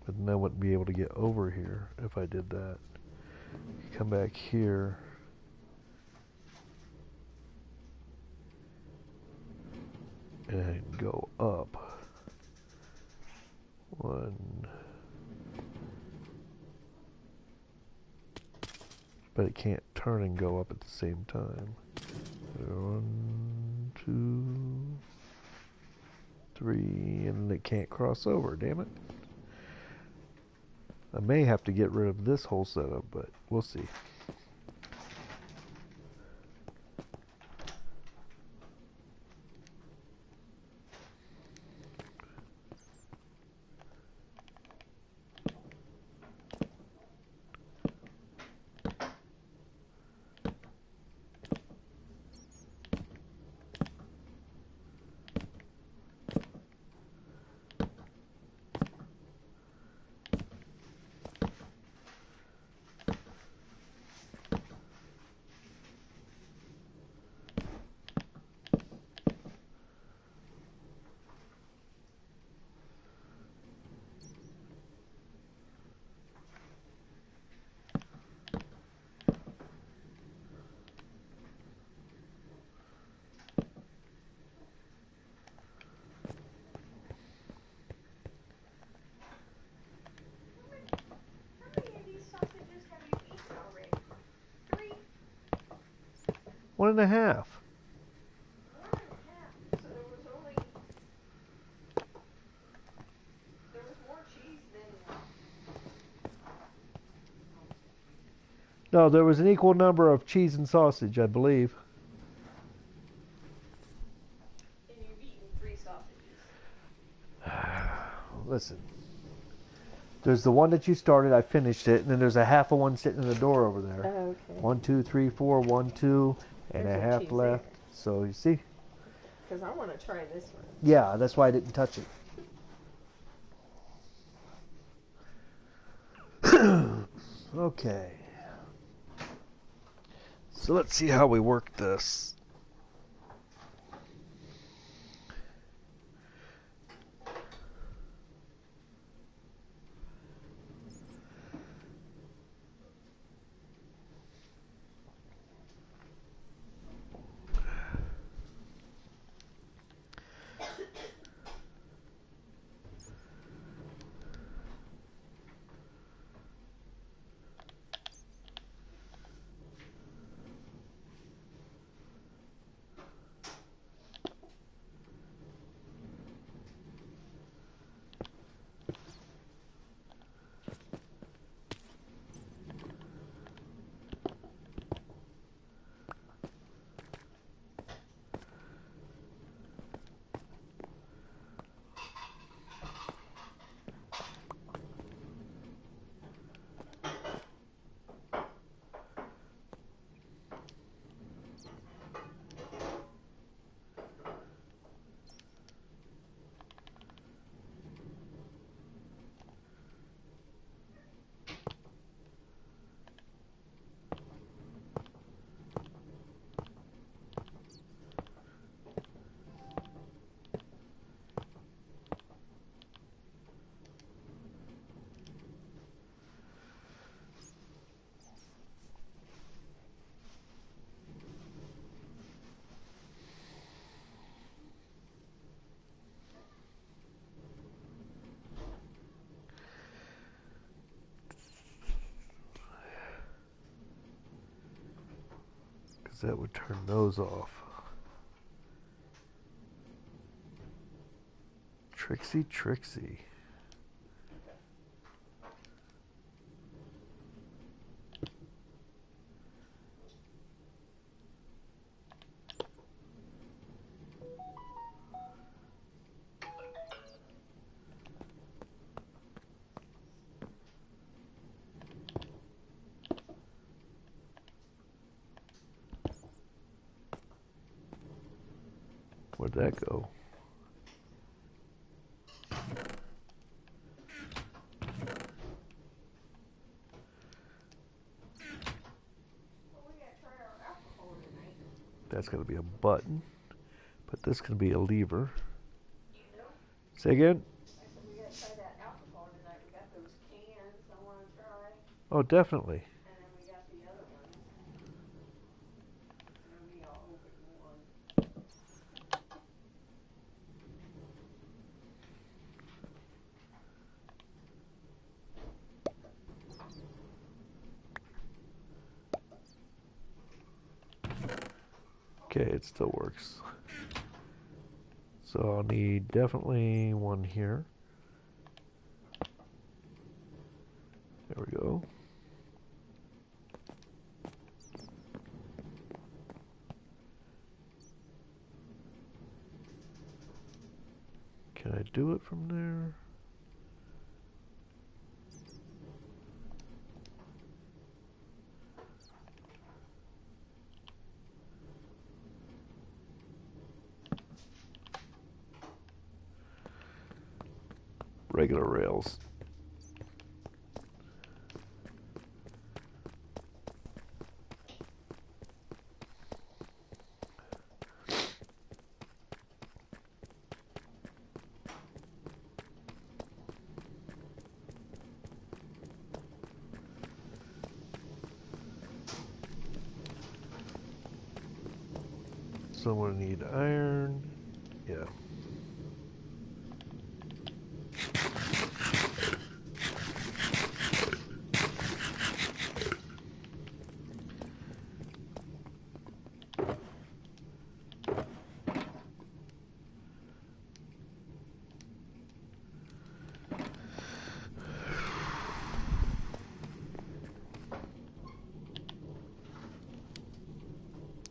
But then I wouldn't be able to get over here if I did that. Come back here. And go up. 1. But it can't turn and go up at the same time. 1, 2, 3, and it can't cross over, damn it. I may have to get rid of this whole setup, but we'll see.
How many of these sausages have you eaten already? 3?
1.5.
1.5. So there was more cheese than.
No, there was an equal number of cheese and sausage, I believe.
And you've eaten 3 sausages.
Listen. There's the one that you started, I finished it, and then there's a half of one sitting in the door over there.
Oh, okay.
1, 2, 3, 4, 1, 2, and
There's
a
no
half
cheese
left.
there.
So you see?
Because I want to try this one.
Yeah, that's why I didn't touch it. Okay. So let's see how we work this. because that would turn those off. Trixie, Trixie. Where'd that go? That's going to be a button, but this can be a lever. Say again?
I said we gotta try that alcohol tonight. We got those cans I wanna try.
Oh, definitely.
And then we got the other ones. Maybe I'll open one.
Okay, it still works. So I'll need definitely one here. There we go. Can I do it from there? Regular rails. So I'm gonna need iron. Yeah.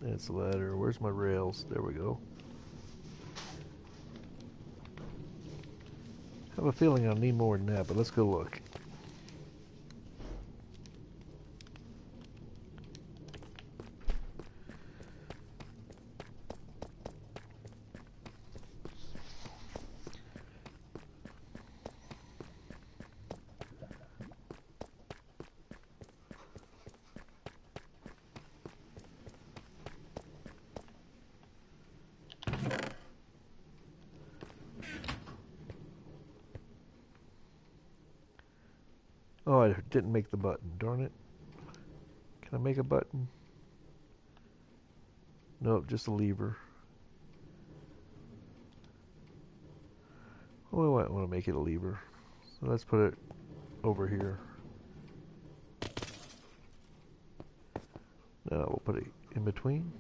That's the ladder. Where's my rails? There we go. I have a feeling I'll need more than that, but let's go look. Oh, I didn't make the button. Darn it. Can I make a button? Nope, just a lever. Oh, I might want to make it a lever. So let's put it over here. Now we'll put it in between.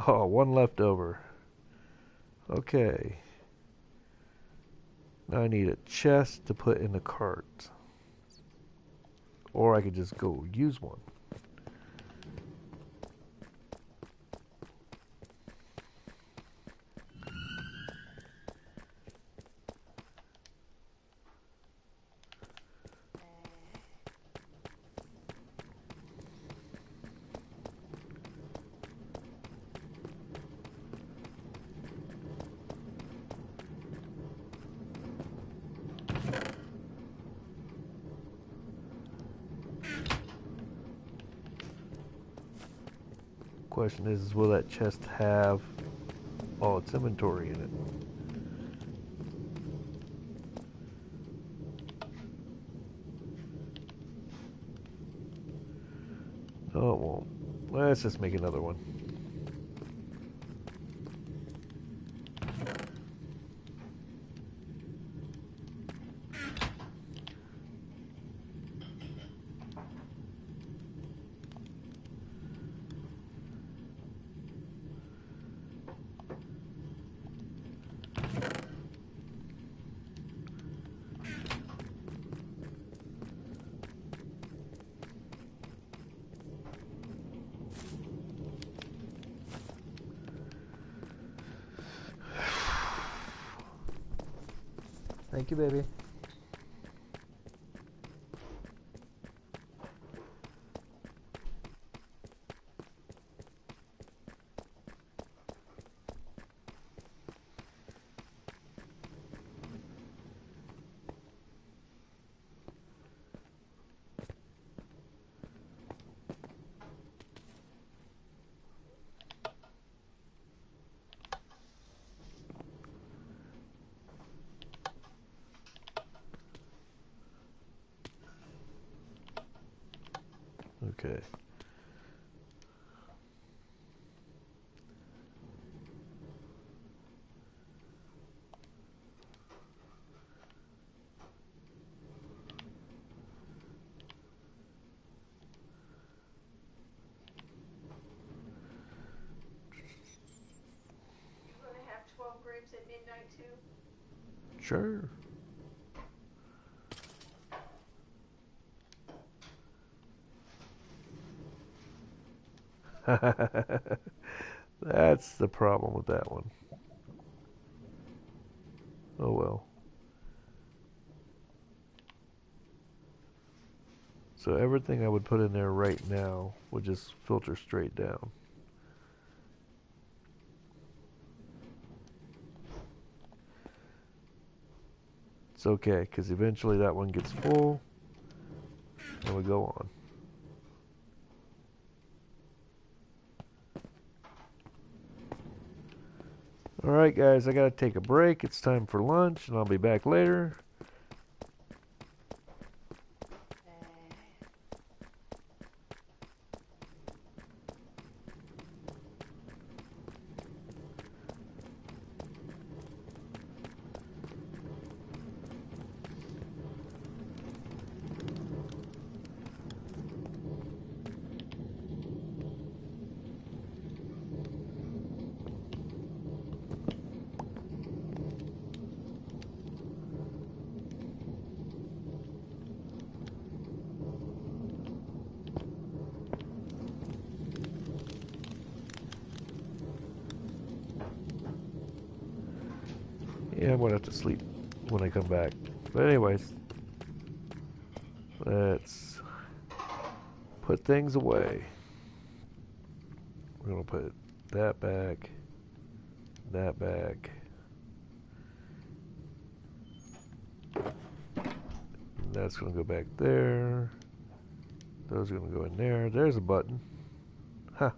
Oh, one left over. Okay. Now I need a chest to put in the cart. Or I could just go use one. Question is will that chest have all its inventory in it? No, it won't. Let's just make another one. Thank you, baby. Okay.
You gonna have 12 grapes at midnight too?
Sure. That's the problem with that one. Oh well. So everything I would put in there right now would just filter straight down. It's okay, because eventually that one gets full, and we go on. Alright guys, I gotta take a break. It's time for lunch, and I'll be back later. Yeah, I'm gonna have to sleep when I come back. But anyways, let's put things away. We're gonna put that back, that back. That's gonna go back there. Those are gonna go in there. There's a button. Huh.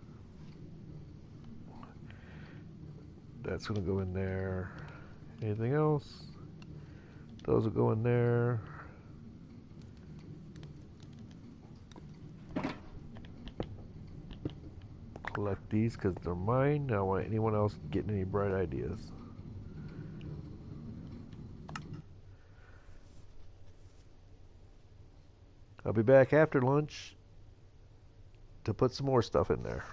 That's gonna go in there. Anything else? Those will go in there. Collect these because they're mine. I don't want anyone else getting any bright ideas. I'll be back after lunch to put some more stuff in there.